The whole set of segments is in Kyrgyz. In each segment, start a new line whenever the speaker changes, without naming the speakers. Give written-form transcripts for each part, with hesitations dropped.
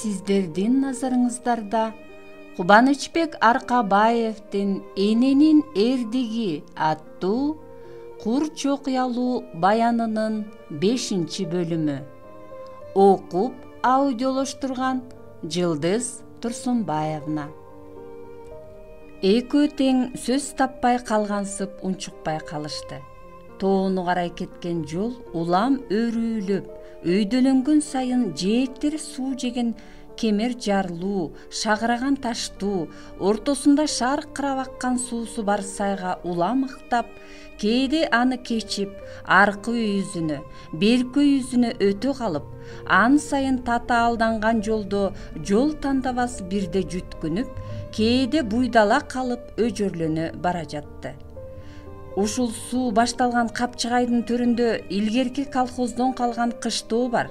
сиздердин назарыңыздарда Кубанычбек Аркабаевдин «Эненин эрдиги» аттуу курч окуялуу баянынын 5-бөлүмү. Окуп аудиолоштурган Жылдыз Турсунбаевна. Экөө тең сөз таппай калгансып унчукпай калышты. Тоону карай кеткен жол улам өрүүлөп, өйдөлөнгөн сайын жээктери суу жеген кемер жарлуу, шагыраган таштуу, ортосунда шаркырап аккан суусу бар сайга улам ыктап, кээде аны кечип, аркы үйүзүнө, берки үйүзүнө өтө калып, ан сайын татаалданган жолдо жол тандабас бирде жүткүнүп, кээде буйдала калып өжөрлөнө бара жатты. Ушул суу башталган Капчыгайдын төрүндө илгерки колхоздон калган кыштоо бар.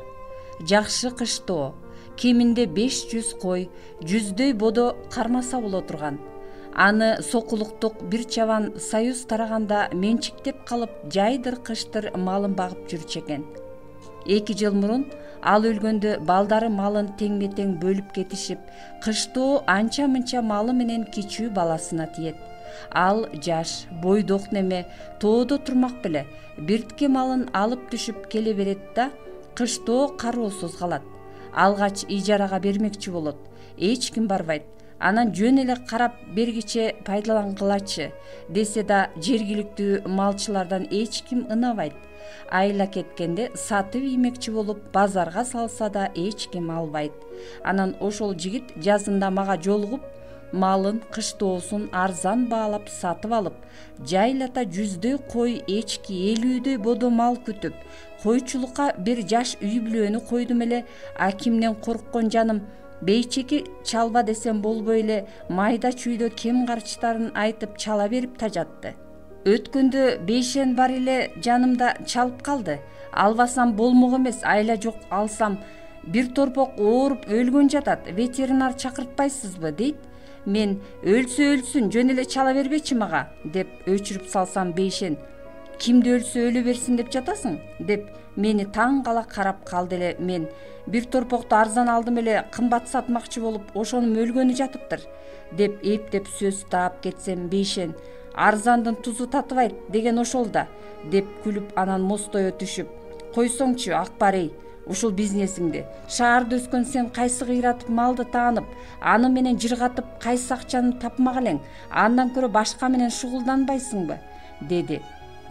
Жакшы кыштоо. Кеминде 500 кой, 100дөй бодо кармаса боло турган. Аны сокулуктук бир чабан союз тараганда менчиктеп калып, жайдыр-кыштыр малын багып жүрчү экен. 2 жыл мурун ал өлгөндө балдары малын теңме-тең бөлүп кетишип, кыштоо анча-мынча малы менен кичүү баласына тиет. Ал жаш, бойдок неме тоодо турмак беле, биртке малын алып түшүп келе берет да, кыштоо кароосуз калат. Алгач ижарага бермекчи болот. Эч ким барбайт. Анан жөн эле карап бергиче пайдалангылачы десе да, жергиликтүү малчылардан эч ким ынабайт. Айла кеткенде сатып иймекчи болуп базарга салса да эч ким албайт. Анан ошол жигит жазында мага жолугуп, малын, кыштоосун арзан баалап сатып алып, жайлата 100дөй кой, эчки, 50дөй бодо мал күтүп, койчулукка бир жаш үй бүлөнү койдум эле, акимден корккон жаным, бейчеки чалба десем болбой эле, майда чүйдө кем карчтарын айтып чала берип тажатты. Өткөндө бейшен бар эле жанымда чалып калды. Албасам болмок эмес, айла жок алсам бир торпок ооруп өлгөн жатат, ветеринар чакыртпайсызбы дейт. Мен өлсө өлсүн, жөн эле чала бербечи мага деп өчүрүп салсам бейшен, кимди өлсө өлө берсин деп жатасың деп мени таң кала карап калды эле. Мен бир торпокту арзан алдым эле, кымбат сатмакчы болуп, ошонун өлгөнү жатыптыр деп эптеп сөз таап кетсем, бейшен арзандын тузу татыбайт деген ошол да деп күлүп, анан мостойо түшүп, койсоңчу Акбарый, ушул бизнесиңди, шаарда өскөн сен кайсы кыйратып малды таанып, аны менен жыргатып кайсы акчаны тапмак элең, андан көрө башка менен шугулданбайсыңбы деди.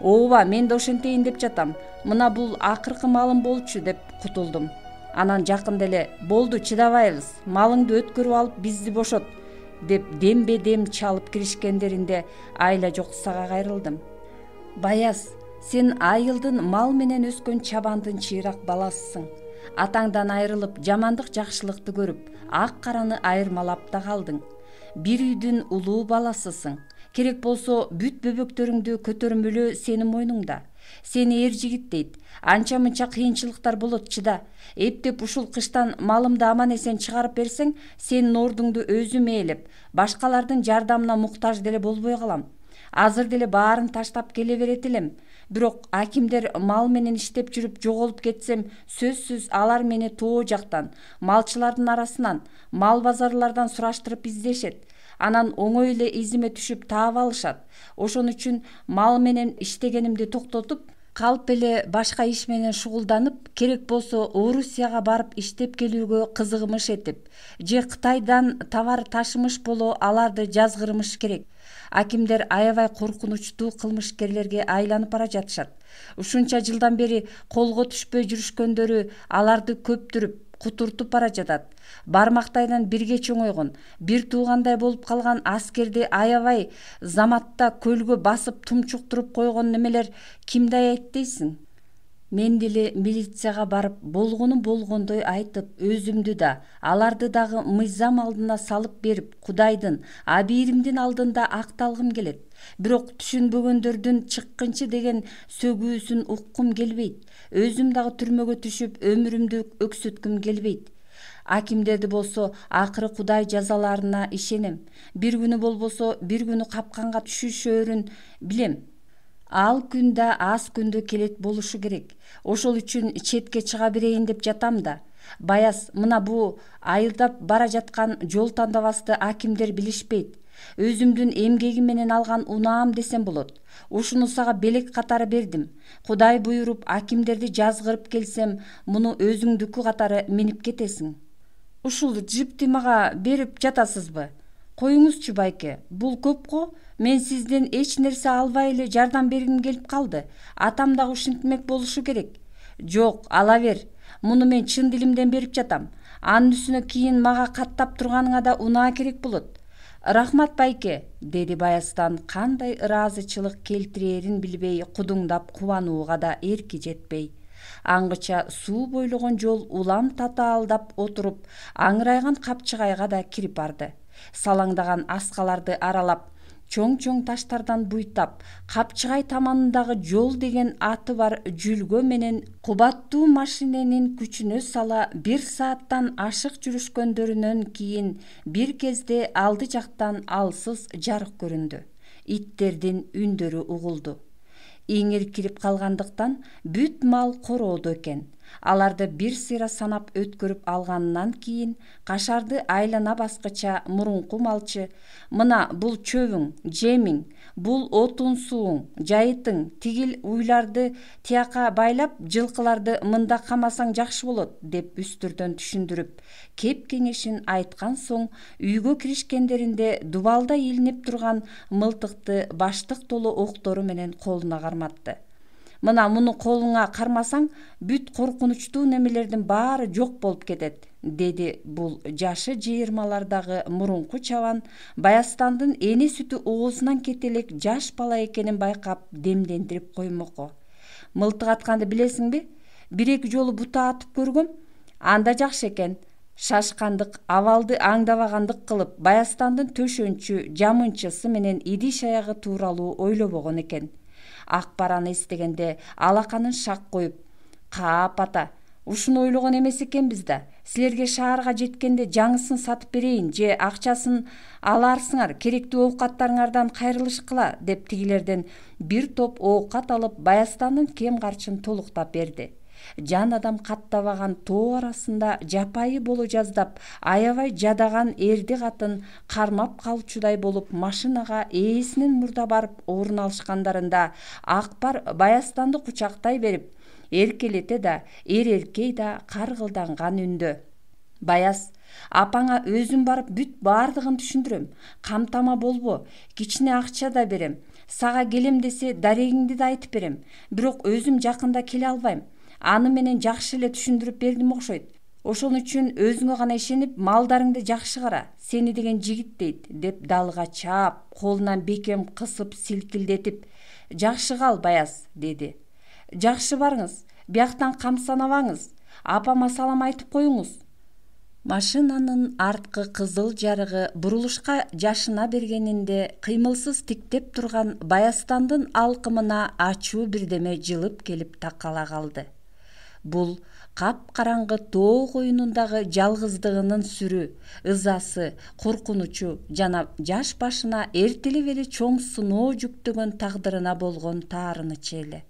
Ооба, мен да ошентейин деп жатам. Мына бул акыркы малым болчу деп кутулдум. Анан жакында эле болду, чыдабайбыз, малыңды өткөрүп алып бизди бошот деп дембе-дем чалып киришкендеринде айла жок сага кайрылдым. Баяз, сен айылдын мал менен өскөн чабандын чыйрак баласысың. Атаңдан айрылып, жамандык жакшылыкты көрүп, ак караны айырмалап да калдың. Бир үйдүн улуу баласысың. Керек болсо бүт бөбөктөрүңдү көтөрмөлөө сенин мойнуңда. Сени эр жигит дейт. Анча-мынча кыйынчылыктар болот, чыда. Эптеп ушул кыштан малымды аман эсен чыгарып берсең, сенин ордуңду өзүм ээлеп, башкалардын жардамына муктаж деле болбой калам. Азыр деле баарын таштап келе берет элем. Бирок акимдер мал менен иштеп жүрүп жоголуп кетсем, сөзсүз алар мени тоо жактан, малчылардын арасынан, мал базарлардан сураштырып издешет. Анан оңой эле изиме түшүп таап алышат. Ошон үчүн мал менен иштегенимди токтотуп, калп эле башка иш менен шугулданып, керек болсо Орусияга барып иштеп келүүгө кызыгымыш этип, же Кытайдан товар ташымыш боло аларды жазгырмыш керек. Акимдер аябай коркунучтуу кылмышкерлерге айланып бара жатышат. Ушунча жылдан бери колго түшпөй жүрүшкөндөрү аларды көптүрүп, кутуртуп бара жатат. Бармактайдан бирге чоңойгон, бир туугандай болуп калган аскерди аябай заматта көлгө басып тумчуктуруп койгон немелер кимди аят дейсиң? Мен деле милицияга барып, болгону болгондой айтып, өзүмдү да, аларды дагы мыйзам алдына салып берип, Кудайдын, абийиримдин алдында акталгым келет. Бирок түшүнбөгөндөрдүн чыккынчы деген сөгүүсүн уккум келбейт. Өзүм дагы түрмөгө түшүп, өмүрүмдү өксүткүм келбейт. Акимдерди болсо акыры Кудай жазаларына ишенем. Бир күнү болбосо бир күнү капканга түшүшөрүн билем. Ал күндө аз күндө келет болушу керек. Ошол үчүн четке чыга берейин деп жатам да. Баяз, мына бу айылдап бара жаткан жол тандабасты акимдер билишпейт. Өзүмдүн эмгеги менен алган унаам десем болот. Ушуну сага белек катары бердим. Кудай буйруп акимдерди жазгырып келсем, муну өзүңдүкү катары минип кетесиң. Ушул джипти мага берип жатасызбы? Коюңузчу байке, бул көп го. Мен сизден эч нерсе албай эле жардам бергим келип калды. Атам дагы ушинтмек болушу керек. Жок, ала бер. Муну мен чын дилимден берип жатам. Анын үстүнө кийин мага каттап турганыңа да унаа керек болот. Рахмат байке, деди Баяздан кандай ыраазычылык келтирээрин билбей кудуңдап кубанууга да эрки жетпей. Аңгыча суу бойлогон жол улам татаалдап отуруп, аңырайган Капчыгайга да кирип барды. Салаңдаган аскаларды аралап, чоң-чоң таштардан буйтап, Капчыгай таманындагы жол деген аты бар жүлгө менен кубаттуу машиненин күчүнө сала 1 сааттан ашык жүрүшкөндөрүнөн кийин бир кезде алды жактан алсыз жарык көрүндү. Иттердин үндөрү угулду. Иңир кирип калгандыктан бүт мал короодо экен. Аларды бир сыйра санап өткөрүп алганынан кийин кашарды айлана баскыча мурунку малчы: "Мына бул чөбүң, жемиң, бул отун сууң, жайытың, тигил уйларды тияка байлап, жылкыларды мында камасаң жакшы болот" деп үстүрдөн түшүндүрүп, кеп кеңешин айткан соң үйгө киришкендеринде дубалда илинип турган мылтыкты баштык толу октору менен колуна карматты. "Мына муну колуңа кармасаң, бүт коркунучтуу немелердин баары жок болуп кетет", деди бул жашы 20-лардагы мурунку чабан Баястандын эне сүтү оозунан кете элек жаш бала экенин байкап демдендирип коймокко. "Мылтык атканды билесиңби? 1-2 жолу бута атып көргөм. Анда жакшы экен." Шашкандык, абалды аңдабагандык кылып, Баястандын төшөнчү, жамынчысы менен идиш аягы тууралуу ойлобогон экен. Акбар аны эстегенде алаканын шак коюп: "Каап ата, ушуну ойлогон эмес экенбиз да. Силерге шаарга жеткенде жаңысын сатып берейин же акчасын аларсыңар, керектүү оокаттарыңардан кайрылышкыла", деп тигилерден бир топ оокат алып Баястандын кем карчын толуктап берди. Жан адам каттабаган тоо арасында жапайы боло жаздап, аябай жадаган эрди катын кармап калчудай болуп машинага ээсинен мурда барып орун алышкандарында Акбар Баястанды кучактай берип, эркелете да, эркей да каргылданган үндө: "Баяз, апаңа өзүм барып бүт баардыгын түшүндүрөм. Камтама болбо, кичине акча да берем. Сага келем десе дарегиңди да айтып берем. Бирок өзүм жакында келе албайм. Аны менен жакшы эле түшүндүрүп бердим окшойт. Ошон үчүн өзүңө гана ишенип, малдарыңды жакшы кара. Сени деген жигит дейт", деп далга чаап, колунан бекем кысып силкилдетип: "Жакшы кал, Баяз", деди. "Жакшы барыңыз, бияктан камсанабаңыз. Апама салам айтып коюңуз". Машинанын арткы кызыл жарыгы бурулушка жашына бергенинде кыймылсыз тиктеп турган Баястандын алкымына ачуу бирдеме жылып келип такала калды. Бул капкараңгы тоо коюнундагы жалгыздыгынын сүрү, ызасы, коркунучу жана жаш башына эртелеп эле чоң сыноо жүктөгөн тагдырына болгон таарынычы эле.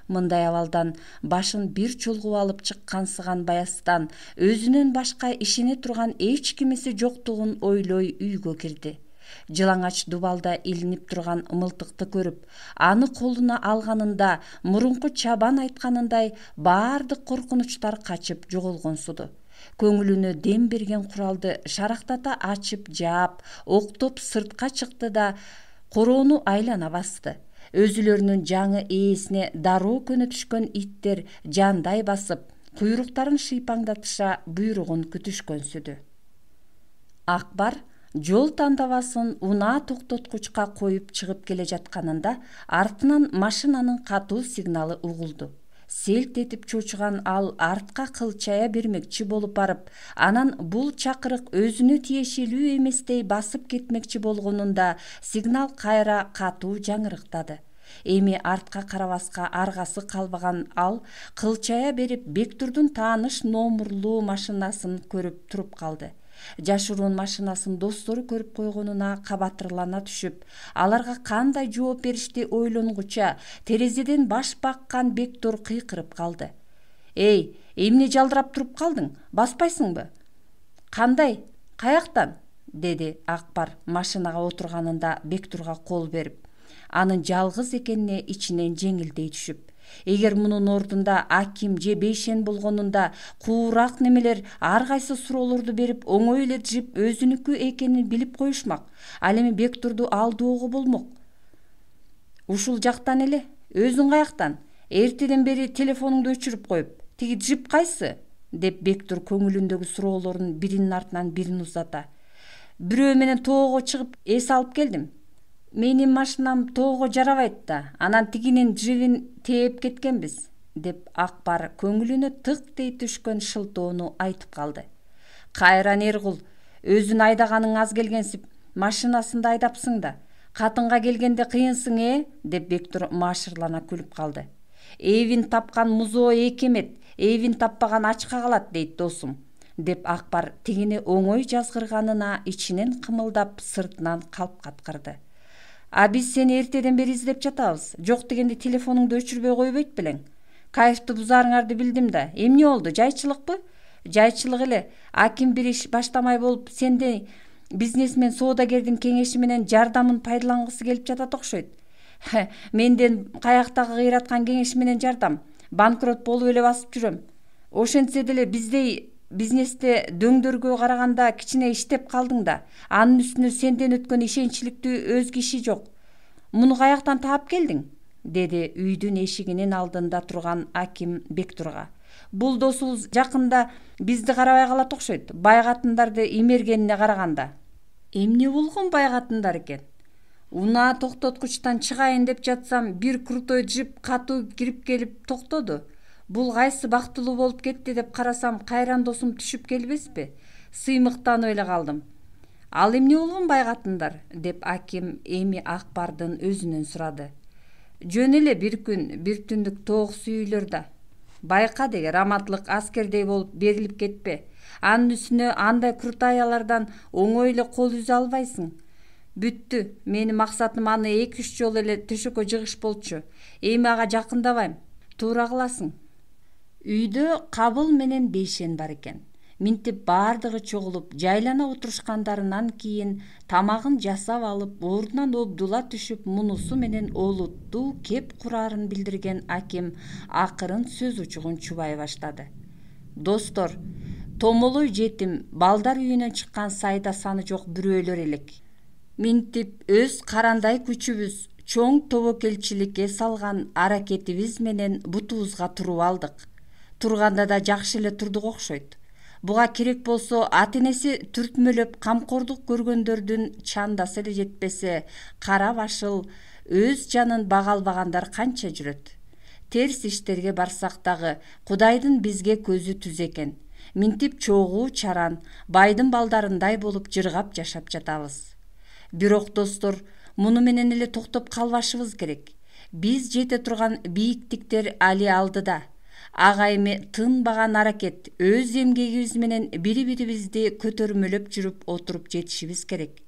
Мындай абалдан башын бир чулгуп алып чыккансыган Баястан өзүнөн башка ишене турган эч кимиси жоктугун ойлой үйгө кирди. Жылаңач дубалда илинип турган мылтыкты көрүп, аны колуна алганында мурунку чабан айтканындай баардык коркунучтар качып жоголгонсуду. Көңүлүнө дем берген куралды шарактата ачып жаап, октоп сыртка чыкты да короону айлана басты. Өзүлөрүнүн жаңы ээсине дароо көнө түшкөн иттер жандай басып, куйруктарын шыйпаңдатыша буйругун күтүшкөнсүдү. Акбар жол тандабасын унаа токтоткучка коюп чыгып келе жатканында артынан машинанын катуу сигналы угулду. Селт этип чочуган ал артка кылчая бермекчи болуп барып, анан бул чакырык өзүнө тиешелүү эместей басып кетмекчи болгонунда сигнал кайра катуу жаңырыктады. Эми артка карабаска аргасы калбаган ал кылчая берип Бектурдун тааныш номурлуу машинасын көрүп туруп калды. Жашыруун машинасын достору көрүп койгонуна кабатырлана түшүп, аларга кандай жооп беришти ойлонгуча терезеден баш баккан Бектур кыйкырып калды: "Эй, Эмне жалдырап туруп калдың? Баспайсыңбы? Кандай? Каяктан? Деди Акбар машинага отурганында Бектурга кол берип. Анын жалгыз экенине ичинен жеңилдей түшүп. Эгер мунун ордунда Аким же Бейшен болгонунда куураак немелер ар кайсы суроолорду берип, оңой эле джип өзүнүкү экенин билип коюшмак. Ал эми Бектурду алдоого болмок. Ушул жактан эле. Өзүң каяктан? Эртеден бери телефонуңду өчүрүп коюп. Тиги джип кайсы? Деп Бектур көңүлүндөгү суроолорун биринин артынан бирин узата. Бирөө менен тоого чыгып эс алып келдим. Менин машинам тоого жарабайт да, анан тигинин джигин тээп кеткенбиз, деп Акбар көңүлүнө тыктей түшкөн шылтоону айтып калды. Кайран Эргул, өзүн айдаганың аз келгенсип, машинасында айдапсың да. Катынга келгенде кыйынсың, деп Бектур маашырлана күлүп калды. Эбин тапкан музоо эки эмет, эбин таппаган ачка калат дейт досум, деп Акбар тигини оңой жазгырганына ичинен кымылдап сыртынан калп каткырды. А биз сени эртеден бери издеп жатабыз. Жок дегенде телефонуңду өчүрбөй койбойт белең. Кайфты бузарыңарды билдим да. Эмне болду? Жайчылыкпы? Жайчылык эле. Аким бир иш баштамай болуп, сендей бизнесмен соодагердин кеңеши менен жардамын пайдалангысы келип жатат окшойт. Менден каяктагы кыйраткан кеңеш менен жардам. Банкрот болуп эле басып жүрөм. Ошентсе деле биздей бизнесте дөңдөргө караганда кичине иштеп калдың да. Анын үстүнө сенден өткөн ишенчиликтүү өз киши жок. Муну каяктан таап келдиң? Деди үйдүн эшигинин алдында турган Аким Бектурга. Бул досубуз жакында бизди карабай калат окшойт. Бай катындарды имергенине караганда. Эмне болгон бай катындар экен? Унаа токтоткучтан чыгайын деп жатсам, бир крутой джип катуу кирип келип токтоду. Бул кайсы бактылуу болуп кетти деп карасам, кайран досум түшүп келбеспи? Сыймыктанып эле калдым. Ал эмне болгон бай катындар? Деп Аким эми Акбардын өзүнөн сурады. Жөн эле бир күн, бир түндүк тоок сүйүүлөр да. Байка деги раматлык аскердей болуп берилип кетпе. Анын үстүнө андай крутаялардан оңой эле кол үзө албайсың. Бүттү. Менин максатым аны 2-3 жолу эле төшөккө жыгыш болчу. Эми ага жакындабайм. Туура кыласың. Үйдө Кабыл менен Бейшен бар экен. Минтип бардыгы чогулуп, жайлана отурушкандарынан кийин тамагын жасап алып, ордунан обдула түшүп, мунусу менен олуттуу кеп курарын билдирген Аким акырын сөз учугун чубай баштады. Достор, томолой жетим, балдар үйүнөн чыккан сайда саны жок бирөөлөр элек. Минтип өз карандай күчүбүз, чоң тобокелчиликке салган аракетибиз менен бутубузга туруп алдык. Турганда да жакшы эле турдук окшойт. Буга керек болсо ата-энеси түртмөлөп камкордук көргөндөрдүн чандасы эле жетпесе, кара башыл өз жанын бага албагандар канча жүрөт. Терс иштерге барсак дагы Кудайдын бизге көзү түз экен. Минтип чогуу чаран, байдын балдарындай болуп жыргап жашап жатабыз. Бирок достор, муну менен эле токтоп калбашыбыз керек. Биз жете турган бийиктиктер али алдыда. Ага эми тынбаган аракет, өз эмгегибиз менен бири-бирибизди көтөрмөлөп жүрүп отуруп жетишибиз керек.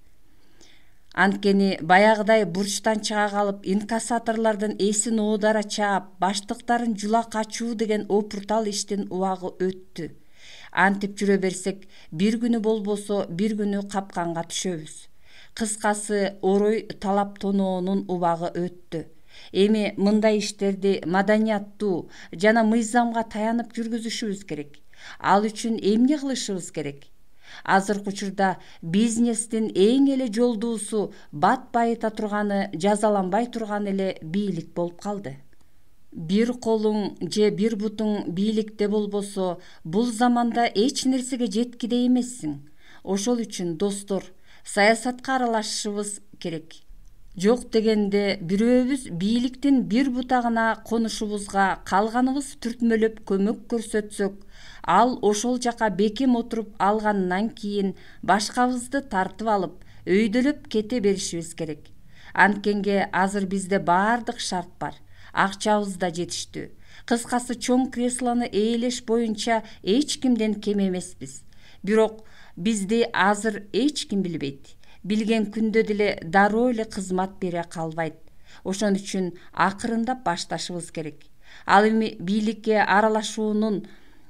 Анткени баягыдай бурчтан чыга калып, инкассаторлордун эсин оодара чаап, баштыктарын жулак ачуу деген опуртал иштин убагы өттү. Антип жүрө берсек, бир күнү болбосо бир күнү капканга түшөбүз. Кыскасы, орой талап тоноонун убагы өттү. Эми мындай иштерди маданияттуу жана мыйзамга таянып жүргүзүшүбүз керек. Ал үчүн эмне кылышыбыз керек? Азыркы учурда бизнестин эң эле жолдуусу бат байыта турганы, жазаланбай турган эле бийлик болуп калды. Бир колуң же бир бутуң бийликте болбосо, бул заманда эч нерсеге жеткидей эмессиң. Ошол үчүн достор, саясатка аралашышыбыз керек. Жок дегенде бирөөбүз бийликтин бир бутагына конушубузга, калганыбыз түртмөлөп көмөк көрсөтсөк, ал ошол жака бекем отуруп алганынан кийин башкабызды тартып алып, өйдөлөп кете беришибиз керек. Анткенге азыр бизде бардык шарт бар. Акчабыз да жетиштүү. Кыскасы, чоң креслону ээлеш боюнча эч кимден кем эмеспиз. Бирок бизди азыр эч ким билбейт. Билген күндө деле дароо эле кызмат бере калбайт. Ошон үчүн акырындап башташыбыз керек. Ал эми бийликке аралашуунун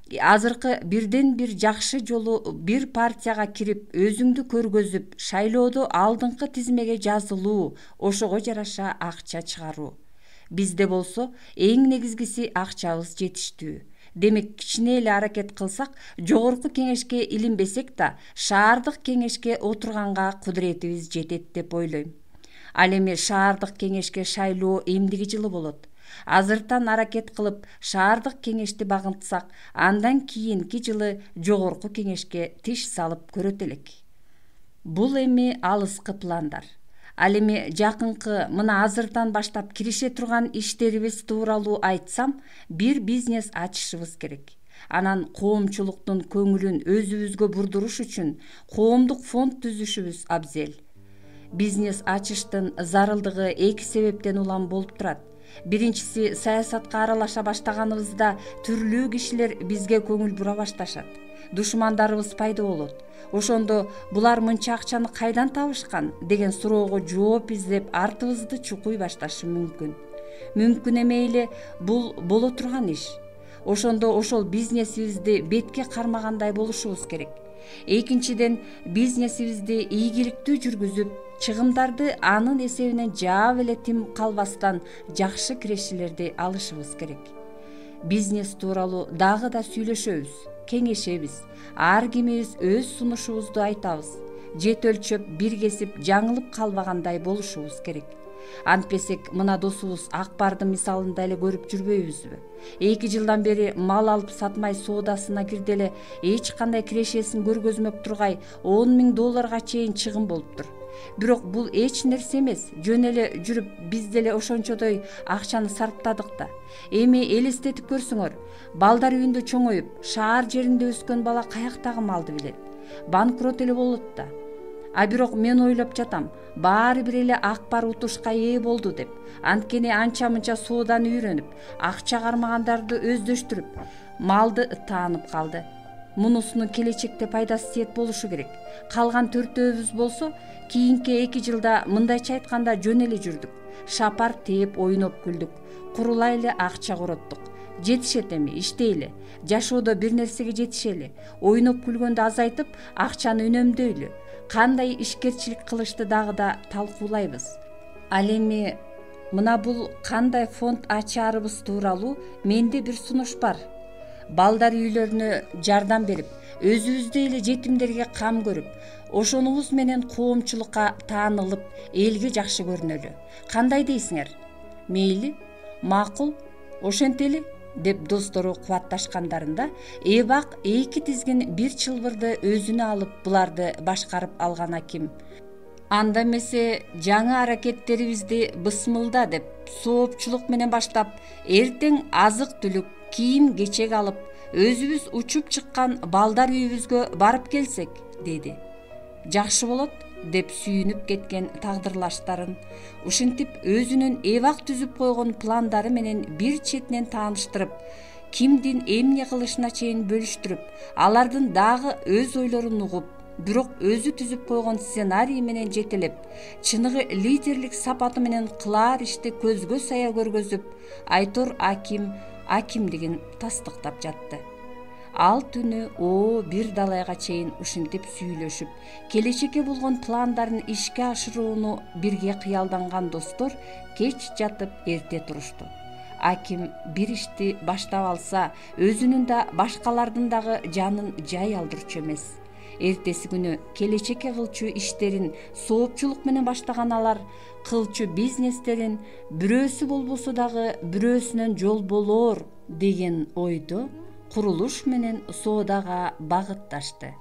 Азыркы бирден бир жакшы жолу бир партияга кирип өзүңдү көргөзүп, шайлоодо алдыңкы тизмеге жазылуу, ошого жараша акча чыгаруу. Бизде болсо эң негизгиси акчабыз жетиштүү. Демек, кичине эле аракет кылсак, жогорку кеңешке илинбесек да, шаардык кеңешке отурганга кудуретибиз жетет деп ойлойм. Ал эми шаардык кеңешке шайлоо эмдиги жылы болот. Азыртан аракет кылып, шаардык кеңешти багынтсак, андан кийинки жылы жогорку кеңешке тиш салып көрөт элек. Бул эми алыскы пландар. Ал эми жакынкы мына азыртан баштап кирише турган иштерибиз тууралуу айтсам, бир бизнес ачышыбыз керек. Анан коомчулуктун көңүлүн өзүбүзгө бурдуруш үчүн коомдук фонд түзүшүбүз абзел. Бизнес ачыштын зарылдыгы эки себептен улам болуп турат. Биринчиси, саясатка аралаша баштаганыбызда түрлүү кишилер бизге көңүл бура башташат. Душмандарыбыз пайда болот. Ошондо булар мынча акчаны кайдан табышкан деген суроого жооп издеп артыбызды чукуй башташы мүмкүн. Мүмкүн эмейле, бул боло турган иш. Ошондо ошол бизнесибизди бетке кармагандай болушубуз керек. Экинчиден, бизнесибизди ийгиликтүү жүргүзүп, чыгымдарды анын эсебинен жаап эле тим калбастан жакшы кирешелерди алышыбыз керек. Бизнес тууралуу дагы да сүйлөшөбүз, кеңешебиз, ар кимибиз өз сунушубузду айтабыз. Жет өлчөп, бир кесип жаңылып калбагандай болушубуз керек. Антпесек, мына досубуз Акбардын мисалында эле көрүп жүрбөйбүзбү? 2 жылдан бери мал алып сатмай соодасына кирди эле, эч кандай кирешесин көргөзмөк тургай $10,000 чейин чыгым болуптур. Бирок бул эч нерсе эмес, жөн эле жүрүп биз деле ошончодой акчаны сарптадык да. Эми элестетип көрсөңөр, балдар үйүндө чоңоюп, шаар жеринде өскөн бала каяктагы малды билет? Банкрот эле болот да. А бирок мен ойлоп жатам, баары бир эле Акбар утушка ээ болду деп. Анткени анча-мынча сооданы үйрөнүп, акча кармагандарды өздөштүрүп, малды таанып калды. Мунусунун келечекте пайдасы тиет болушу керек. Калган 4-өөбүз болсо, кийинки 2 жылда мындайча айтканда жөн эле жүрдүк. Шапар тээп ойноп күлдүк. Курулай эле акча короттук. Жетишет эми, иштейли. Жашоодо бир нерсеге жетишели. Ойноп күлгөндү азайтып, акчаны үнөмдөйлү. Кандай ишкерчилик кылышты дагы да талкуулайбыз. Ал эми мына бул кандай фонд ачаарыбыз тууралуу менде бир сунуш бар. Балдар үйлөрүнө жардам берип, өзүбүздөй эле жетимдерге кам көрүп, ошонубуз менен коомчулукка таанылып, элге жакшы көрүнөлү. Кандай дейсиңер? Мейли, макул, ошентели деп достору кубатташкандарында, эбак 2 тизгин бир чылбырды өзүнө алып буларды башкарып алган аким: анда эмесе жаңы аракеттерибизди бысмылда деп, соопчулук менен баштап, эртең азык-түлүк, кийим-кечек алып, өзүбүз учуп чыккан балдар үйүбүзгө барып келсек, деди. Жакшы болот деп сүйүнүп кеткен тагдырлаштарын, ушинтип өзүнүн эбак түзүп койгон пландары менен бир четинен тааныштырып, кимдин эмне кылышына чейин бөлүштүрүп, алардын дагы өз ойлорун угуп, бирок өзү түзүп койгон сценарий менен жетелеп, чыныгы лидерлик сапаты менен кылаар ишти көзгө сая көргөзүп, Айтор аким акимдигин тастыктап жатты. Ал түнү бир далайга чейин ушинтип сүйлөшүп, келечекке болгон пландарын ишке ашырууну бирге кыялданган достор кеч жатып эрте турушту. Аким бир ишти баштап алса, өзүнүн да башкалардын дагы жанын жай алдырчу эмес. Эртеси күнү келечекке кылчу иштерин соопчулук менен баштаган алар кылчу бизнестерин бирөөсү болбосо дагы бирөөсүнөн жол болоор деген ойдо курулуш менен соодага багытташты.